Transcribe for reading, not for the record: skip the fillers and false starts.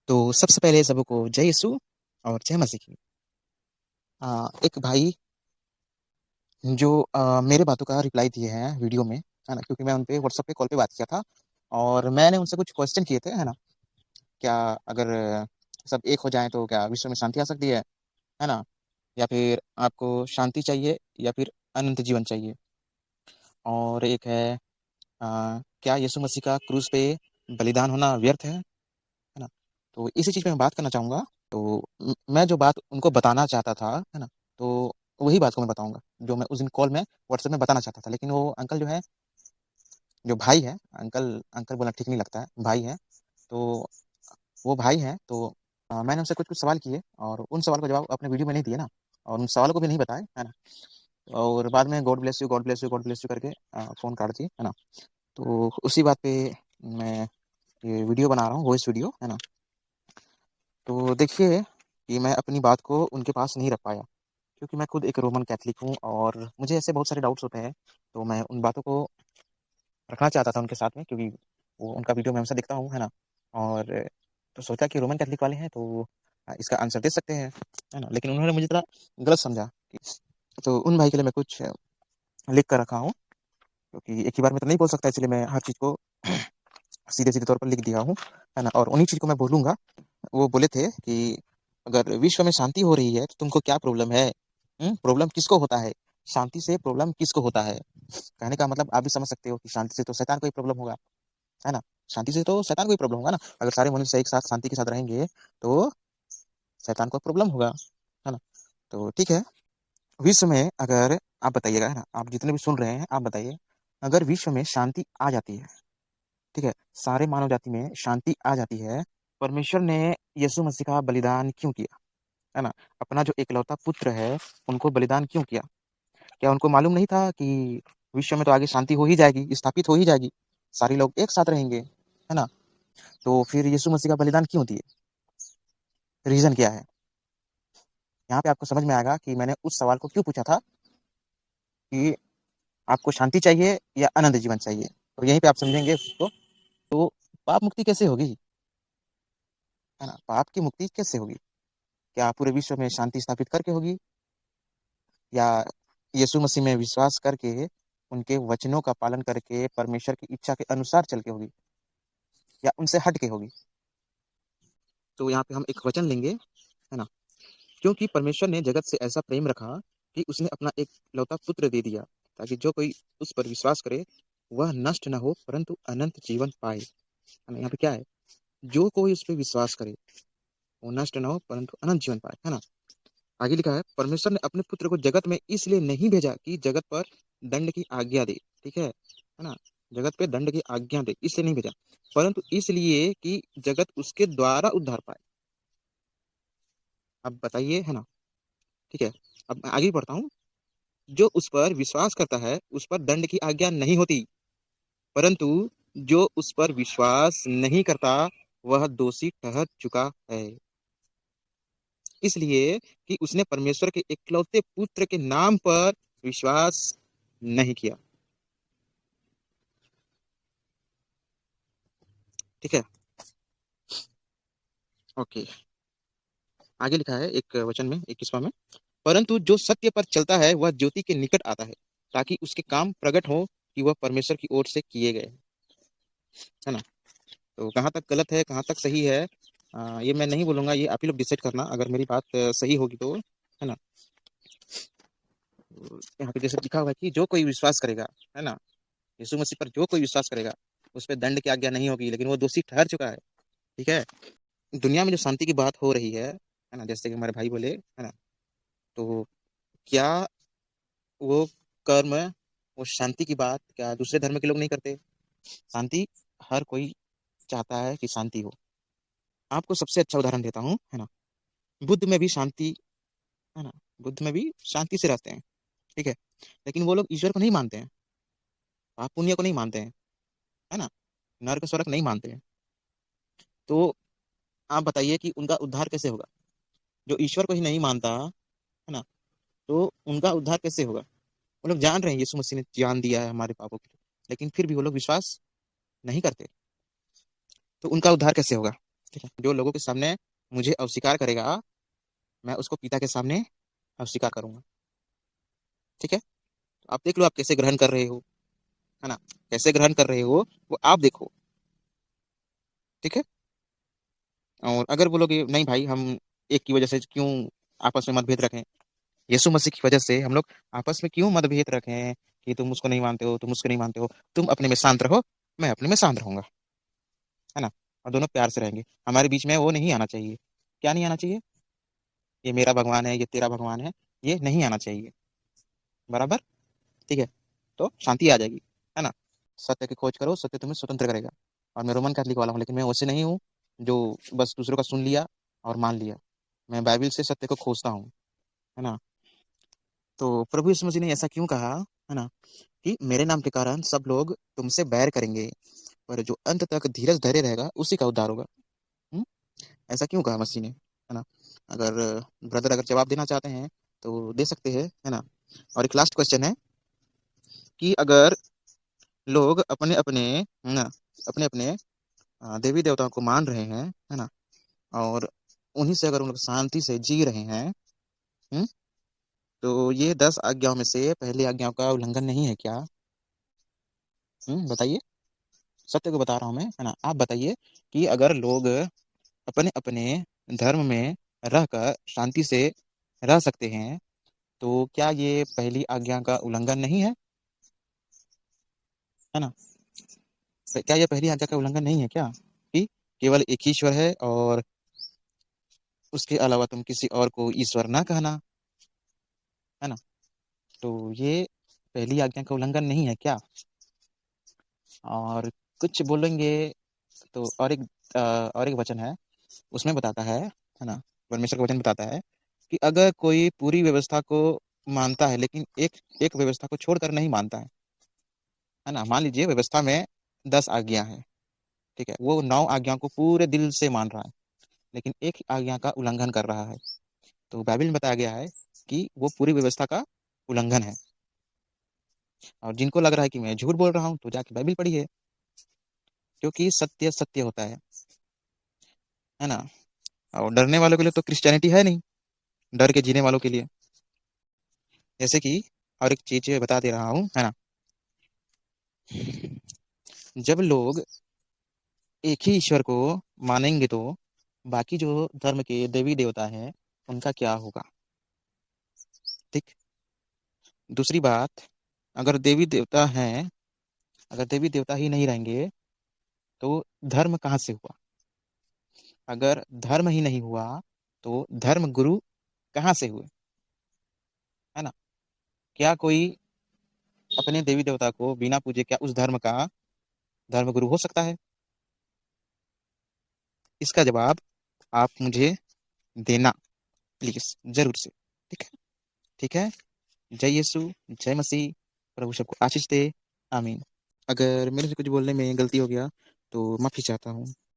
तो सबसे पहले सबको जय यीशु और जय मसीह की। एक भाई जो मेरे बातों का रिप्लाई दिए हैं वीडियो में, है ना? क्योंकि मैं उन पे व्हाट्सएप पे कॉल पे बात किया था और मैंने उनसे कुछ क्वेश्चन किए थे, है ना? क्या अगर सब एक हो जाएँ तो क्या विश्व में शांति आ सकती है ना? या फिर आपको शांति चाहिए या फिर अनंत जीवन चाहिए? और एक है क्या यीशु मसीह का क्रूस पे बलिदान होना व्यर्थ है ना? तो इसी चीज़ पे मैं बात करना चाहूँगा। तो मैं जो बात उनको बताना चाहता था, है ना? तो वही बात को मैं बताऊँगा, जो मैं उस दिन कॉल में व्हाट्सएप में बताना चाहता था। लेकिन वो अंकल जो है, जो भाई है, अंकल अंकल बोलना ठीक नहीं लगता है, भाई हैं। तो वो भाई हैं, तो मैंने उनसे कुछ-कुछ सवाल किए और उन सवाल का जवाब अपने वीडियो में नहीं दिए ना, और उन सवालों को भी नहीं बताए, है ना? और बाद में God bless you, God bless you, God bless you करके फ़ोन काट दिए, है ना? तो उसी बात पे मैं ये वीडियो बना रहा हूँ, वॉइस वीडियो, है ना? तो देखिए कि मैं अपनी बात को उनके पास नहीं रख पाया, क्योंकि मैं खुद एक रोमन कैथोलिक हूँ और मुझे ऐसे बहुत सारे डाउट्स होते हैं, तो मैं उन बातों को रखना चाहता था उनके साथ में, क्योंकि वो उनका वीडियो मैं हमेशा देखता हूँ, है ना? और तो सोचा कि रोमन कैथोलिक वाले हैं तो इसका आंसर दे सकते हैं, है ना? लेकिन उन्होंने मुझे थोड़ा गलत समझा कि तो उन भाई के लिए मैं कुछ लिख कर रखा हूँ, क्योंकि एक ही बार में तो नहीं बोल सकता, इसलिए मैं हर चीज़ को सीधे-सीधे तौर पर लिख दिया हूँ, है ना? और उन्हीं चीज़ को मैं बोलूँगा। वो बोले थे कि अगर विश्व में शांति हो रही है तो तुमको क्या प्रॉब्लम है? प्रॉब्लम किसको होता है? शांति से प्रॉब्लम किसको होता है? कहने का मतलब आप भी समझ सकते हो कि शांति से तो शैतान को ही प्रॉब्लम होगा, है ना? शांति से तो शैतान को ही प्रॉब्लम होगा ना। अगर सारे मनुष्य एक साथ शांति के साथ रहेंगे तो शैतान को प्रॉब्लम होगा, है ना? तो ठीक है, विश्व में अगर आप बताइएगा, है ना? आप जितने भी सुन रहे हैं आप बताइए, अगर विश्व में शांति आ जाती है, ठीक है? सारे मानव जाति में शांति आ जाती है, परमेश्वर ने यीशु मसीह का बलिदान क्यों किया? है ना? अपना जो इकलौता पुत्र है, उनको बलिदान क्यों किया? क्या उनको मालूम नहीं था कि विश्व में तो आगे शांति हो ही जाएगी, स्थापित हो ही जाएगी, सारे लोग एक साथ रहेंगे, है ना? तो फिर यीशु मसीह का बलिदान क्यों दिए? रीज़न क्या है? यहाँ पे आपको समझ में आएगा कि मैंने उस सवाल को क्यों पूछा था कि आपको शांति चाहिए या अनंत जीवन चाहिए? और यहीं पे आप समझेंगे उसको। तो पाप मुक्ति कैसे होगी? है ना? पाप की मुक्ति कैसे होगी? क्या पूरे विश्व में शांति स्थापित करके होगी, या यीशु मसीह में विश्वास करके, उनके वचनों का पालन करके, परमेश्वर की इच्छा के अनुसार चल के होगी, या उनसे हट के होगी? तो यहाँ पे हम एक वचन लेंगे, है ना? क्योंकि परमेश्वर ने जगत से ऐसा प्रेम रखा कि उसने अपना एकलौता पुत्र दे दिया, ताकि जो कोई उस पर विश्वास करे, वह नष्ट न हो परंतु अनंत जीवन पाए। है ना? यहाँ पे क्या है? जो कोई उस पे विश्वास करे, वो नष्ट न हो परंतु अनंत जीवन पाए, है ना? आगे लिखा है, परमेश्वर ने अपने पुत्र को जगत में इसलिए नहीं भेजा कि जगत पर दंड की आज्ञा दे, ठीक है ना? जगत पे दंड की आज्ञा दे, इसलिए नहीं भेजा, परंतु इसलिए कि जगत उसके द्वारा उद्धार पाए। अब बताइए, है ना? ठीक है, अब मैं आगे बढ़ता हूँ। जो उस पर विश्वास करता है, उस पर दंड की आज्ञा नहीं होती, परंतु जो उस पर विश्वास नहीं करता, वह दोषी ठहर चुका है, इसलिए कि उसने परमेश्वर के इकलौते पुत्र के नाम पर विश्वास नहीं किया। ठीक है, ओके। आगे लिखा है एक वचन में, 21वां में, परंतु जो सत्य पर चलता है वह ज्योति के निकट आता है, ताकि उसके काम प्रकट हो कि वह परमेश्वर की ओर से किए गए, है ना? तो कहाँ तक गलत है, कहाँ तक सही है, ये मैं नहीं बोलूंगा, ये आप ही लोग डिसाइड करना, अगर मेरी बात सही होगी तो, है ना? तो यहाँ पे जैसे लिखा हुआ है कि जो कोई विश्वास करेगा, है ना, यीशु मसीह पर जो कोई विश्वास करेगा, उस पर दंड की आज्ञा नहीं होगी, लेकिन वो दोषी ठहर चुका है। ठीक है, दुनिया में जो शांति की बात हो रही है ना, जैसे कि हमारे भाई बोले, है ना? तो क्या वो कर्म, वो शांति की बात क्या दूसरे धर्म के लोग नहीं करते? शांति हर कोई चाहता है कि शांति हो। आपको सबसे अच्छा उदाहरण देता हूँ, है ना? बुद्ध में भी शांति, है ना? बुद्ध में भी शांति से रहते हैं, ठीक है? लेकिन वो लोग ईश्वर को नहीं मानते हैं, पाप पुण्य को नहीं मानते हैं, है ना? नर्क स्वर्ग नहीं मानते हैं। तो आप बताइए कि उनका उद्धार कैसे होगा? जो ईश्वर को ही नहीं मानता, है ना? तो उनका उद्धार कैसे होगा? वो लोग जान रहे हैं यीशु मसीह ने जान दिया है हमारे पापों के लिए, लेकिन फिर भी वो लोग विश्वास नहीं करते, तो उनका उद्धार कैसे होगा? ठीक है, जो लोगों के सामने मुझे अस्वीकार करेगा, मैं उसको पिता के सामने अस्वीकार करूंगा। ठीक है, तो आप देख लो आप कैसे ग्रहण कर रहे हो, है ना, कैसे ग्रहण कर रहे हो वो आप देखो। ठीक है, और अगर बोलोगे नहीं भाई हम एक की वजह से क्यों आपस में मतभेद रखें, यीशु मसीह की वजह से हम लोग आपस में क्यों मतभेद रखें कि तुम उसको नहीं मानते हो, तुम उसको नहीं मानते हो, तुम अपने में शांत रहो, मैं अपने में शांत रहूंगा, है ना, और दोनों प्यार से रहेंगे। हमारे बीच में वो नहीं आना चाहिए। क्या नहीं आना चाहिए? ये मेरा भगवान है, ये तेरा भगवान है, ये नहीं आना चाहिए। बराबर? ठीक है, तो शांति आ जाएगी, है ना। सत्य की खोज करो, सत्य तुम्हें स्वतंत्र करेगा। और मैं रोमन कैथोलिक वाला हूँ, लेकिन मैं वैसे नहीं हूँ जो बस दूसरों का सुन लिया और मान लिया। मैं बाइबल से सत्य को खोजता हूँ, है ना। तो प्रभु यीशु मसीह ने ऐसा क्यों कहा, है ना, कि मेरे नाम के कारण सब लोग तुमसे बैर करेंगे, पर जो अंत तक धीरज धरे रहेगा उसी का उद्धार होगा। हम्म? ऐसा क्यों कहा मसीह ने, है ना। अगर ब्रदर अगर जवाब देना चाहते हैं तो दे सकते हैं, है ना। और एक लास्ट क्वेश्चन है कि अगर लोग अपने अपने, है ना, अपने अपने देवी देवताओं को मान रहे हैं, है ना, और उन्हीं से अगर उन लोग शांति से जी रहे हैं, हम्म, तो ये 10 आज्ञाओं में से पहली आज्ञा का उल्लंघन नहीं है क्या? बताइए। सत्य को बता रहा हूँ मैं, है ना, आप बताइए कि अगर लोग अपने अपने धर्म में रहकर शांति से रह सकते हैं, तो क्या ये पहली आज्ञा का उल्लंघन नहीं है ना। क्या ये पहली आज्ञा का उल्लंघन नहीं है क्या, कि केवल एक ही ईश्वर है और उसके अलावा तुम किसी और को ईश्वर ना कहना, है ना। तो ये पहली आज्ञा का उल्लंघन नहीं है क्या? और कुछ बोलेंगे तो और एक वचन है, उसमें बताता है ना, परमेश्वर का वचन बताता है कि अगर कोई पूरी व्यवस्था को मानता है लेकिन एक एक व्यवस्था को छोड़कर नहीं मानता है ना, मान लीजिए व्यवस्था में 10 आज्ञा है, ठीक है, वो 9 आज्ञाओं को पूरे दिल से मान रहा है, लेकिन एक आज्ञा का उल्लंघन कर रहा है, तो बाइबल में बताया गया है कि वो पूरी व्यवस्था का उल्लंघन है। और जिनको लग रहा है कि मैं झूठ बोल रहा हूँ तो जाके बाइबल पढ़िए, क्योंकि सत्य सत्य होता है ना। और डरने वालों के लिए तो क्रिश्चियनिटी है नहीं, डर के जीने वालों के लिए। जैसे कि और एक चीज बता दे रहा हूँ, है ना, जब लोग एक ही ईश्वर को मानेंगे तो बाकी जो धर्म के देवी देवता हैं उनका क्या होगा? ठीक। दूसरी बात, अगर देवी देवता हैं, अगर देवी देवता ही नहीं रहेंगे तो धर्म कहाँ से हुआ? अगर धर्म ही नहीं हुआ तो धर्म गुरु कहाँ से हुए, है ना। क्या कोई अपने देवी देवता को बिना पूजे क्या उस धर्म का धर्म गुरु हो सकता है? इसका जवाब आप मुझे देना, प्लीज, जरूर से। ठीक है। ठीक है। जय यीशु, जय मसीह, प्रभु सबको आशीष दे। आमीन। अगर मेरे से कुछ बोलने में गलती हो गया तो माफी चाहता हूँ।